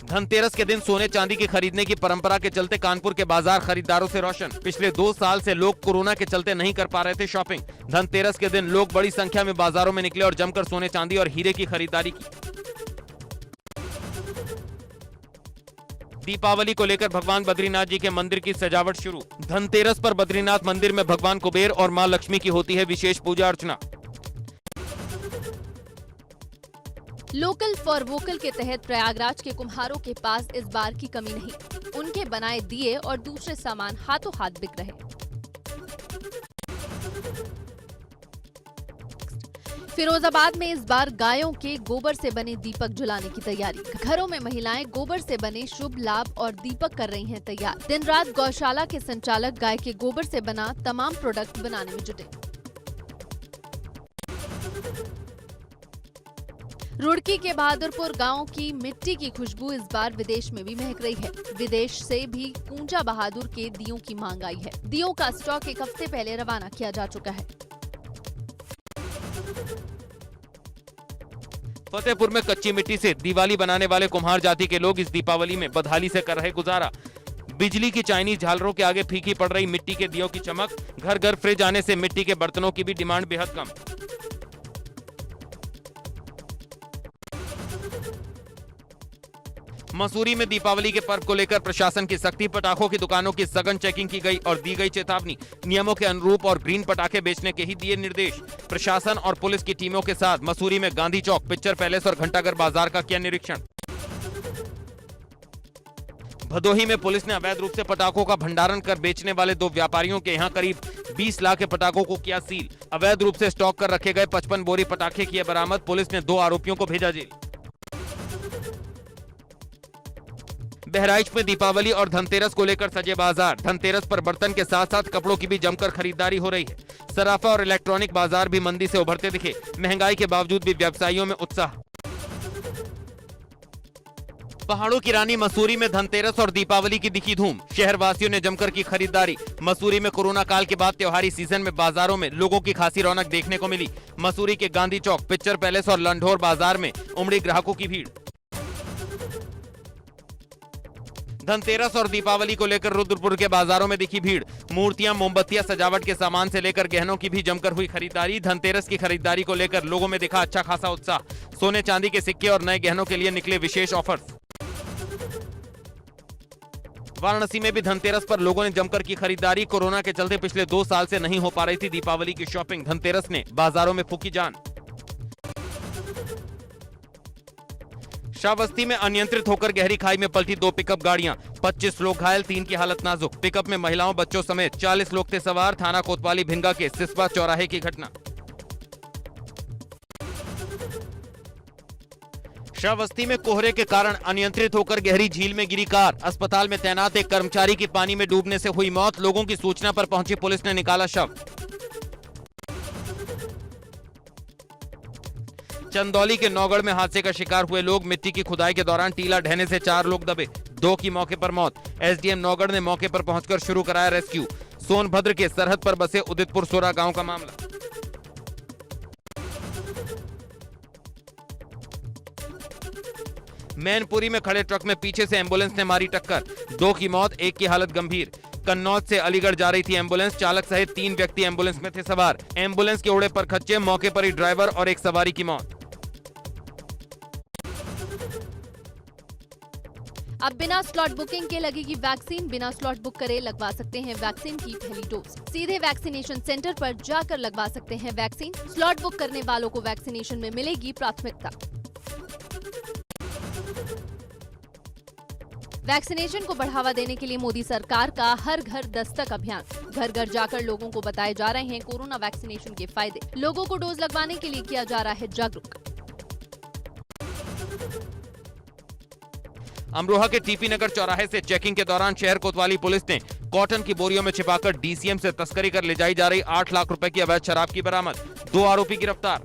धनतेरस के दिन सोने चांदी की खरीदने की परंपरा के चलते कानपुर के बाजार खरीदारों से रोशन। पिछले 2 साल से लोग कोरोना के चलते नहीं कर पा रहे थे शॉपिंग। धनतेरस के दिन लोग बड़ी संख्या में बाजारों में निकले और जमकर सोने चांदी और हीरे की खरीदारी की। दीपावली को लेकर भगवान बद्रीनाथ जी के मंदिर की सजावट शुरू। धनतेरस पर बद्रीनाथ मंदिर में भगवान कुबेर और मां लक्ष्मी की होती है विशेष पूजा अर्चना। लोकल फॉर वोकल के तहत प्रयागराज के कुम्हारों के पास इस बार की कमी नहीं। उनके बनाए दिए और दूसरे सामान हाथों हाथ बिक रहे। फिरोजाबाद में इस बार गायों के गोबर से बने दीपक जलाने की तैयारी। घरों में महिलाएं गोबर से बने शुभ लाभ और दीपक कर रही हैं तैयार। दिन रात गौशाला के संचालक गाय के गोबर से बना तमाम प्रोडक्ट बनाने में जुटे। रुड़की के बहादुरपुर गांव की मिट्टी की खुशबू इस बार विदेश में भी महक रही है। विदेश से भी पूंजा बहादुर के दियों की मांग आई है। दियों का स्टॉक 1 हफ्ते पहले रवाना किया जा चुका है। फतेहपुर में कच्ची मिट्टी से दिवाली बनाने वाले कुम्हार जाति के लोग इस दीपावली में बदहाली से कर रहे गुजारा। बिजली की चाइनीज झालरों के आगे फीकी पड़ रही मिट्टी के दियों की चमक। घर घर फ्रिज आने से मिट्टी के बर्तनों की भी डिमांड बेहद कम। मसूरी में दीपावली के पर्व को लेकर प्रशासन की सख्ती। पटाखों की दुकानों की सघन चेकिंग की गई और दी गई चेतावनी। नियमों के अनुरूप और ग्रीन पटाखे बेचने के ही दिए निर्देश। प्रशासन और पुलिस की टीमों के साथ मसूरी में गांधी चौक, पिक्चर पैलेस और घंटाघर बाजार का किया निरीक्षण। भदोही में पुलिस ने अवैध रूप से पटाखों का भंडारण कर बेचने वाले 2 व्यापारियों के यहां करीब 20 लाख के पटाखों को किया सील। अवैध रूप से स्टॉक कर रखे गए 55 बोरी पटाखे किए बरामद। पुलिस ने 2 आरोपियों को भेजा जेल। बहराइच में दीपावली और धनतेरस को लेकर सजे बाजार। धनतेरस पर बर्तन के साथ साथ कपड़ों की भी जमकर खरीदारी हो रही है। सराफा और इलेक्ट्रॉनिक बाजार भी मंदी से उभरते दिखे। महंगाई के बावजूद भी व्यवसायियों में उत्साह। पहाड़ों की रानी मसूरी में धनतेरस और दीपावली की दिखी धूम। शहरवासियों ने जमकर की खरीदारी। मसूरी में कोरोना काल के बाद त्योहारी सीजन में बाजारों में लोगों की खासी रौनक देखने को मिली। मसूरी के गांधी चौक, पिक्चर पैलेस और लंढोर बाजार में उमड़ी ग्राहकों की भीड़। धनतेरस और दीपावली को लेकर रुद्रपुर के बाजारों में दिखी भीड़। मूर्तियां, मोमबत्तियां, सजावट के सामान से लेकर गहनों की भी जमकर हुई खरीदारी। धनतेरस की खरीदारी को लेकर लोगों में दिखा अच्छा खासा उत्साह। सोने चांदी के सिक्के और नए गहनों के लिए निकले विशेष ऑफर्स। वाराणसी में भी धनतेरस पर लोगों ने जमकर की खरीदारी। कोरोना के चलते पिछले 2 साल से नहीं हो पा रही थी दीपावली की शॉपिंग। धनतेरस ने बाजारों में फूकी जान। श्रावस्ती में अनियंत्रित होकर गहरी खाई में पलटी 2 पिकअप गाड़ियां। 25 लोग घायल, 3 की हालत नाजुक। पिकअप में महिलाओं, बच्चों समेत 40 लोग थे सवार। थाना कोतवाली भिंगा के सिसवा चौराहे की घटना। श्रावस्ती में कोहरे के कारण अनियंत्रित होकर गहरी झील में गिरी कार। अस्पताल में तैनात एक कर्मचारी की पानी में डूबने से हुई मौत। लोगों की सूचना पर पहुंची पुलिस ने निकाला शव। चंदौली के नौगढ़ में हादसे का शिकार हुए लोग। मिट्टी की खुदाई के दौरान टीला ढहने से 4 लोग दबे, 2 की मौके पर मौत। एसडीएम नौगढ़ ने मौके पर पहुंचकर शुरू कराया रेस्क्यू। सोनभद्र के सरहद पर बसे उदितपुर सोरा गांव का मामला। मैनपुरी में खड़े ट्रक में पीछे से एम्बुलेंस ने मारी टक्कर। 2 की मौत, 1 की हालत गंभीर। कन्नौज से अलीगढ़ जा रही थी एम्बुलेंस। चालक सहित 3 व्यक्ति एम्बुलेंस में थे सवार। एम्बुलेंस के उड़े पर खच्चे, मौके पर ही ड्राइवर और एक सवारी की मौत। अब बिना स्लॉट बुकिंग के लगेगी वैक्सीन। बिना स्लॉट बुक करे लगवा सकते हैं वैक्सीन की पहली डोज। सीधे वैक्सीनेशन सेंटर पर जाकर लगवा सकते हैं वैक्सीन। स्लॉट बुक करने वालों को वैक्सीनेशन में मिलेगी प्राथमिकता। वैक्सीनेशन को बढ़ावा देने के लिए मोदी सरकार का हर घर दस्तक अभियान। घर घर जाकर लोगों को बताए जा रहे हैं कोरोना वैक्सीनेशन के फायदे। लोगों को डोज लगवाने के लिए किया जा रहा है जागरूक। अमरोहा के टीपी नगर चौराहे से चेकिंग के दौरान शहर कोतवाली पुलिस ने कॉटन की बोरियों में छिपाकर डीसीएम से तस्करी कर ले जाई जा रही 8 लाख रुपए की अवैध शराब की बरामद। 2 आरोपी गिरफ्तार।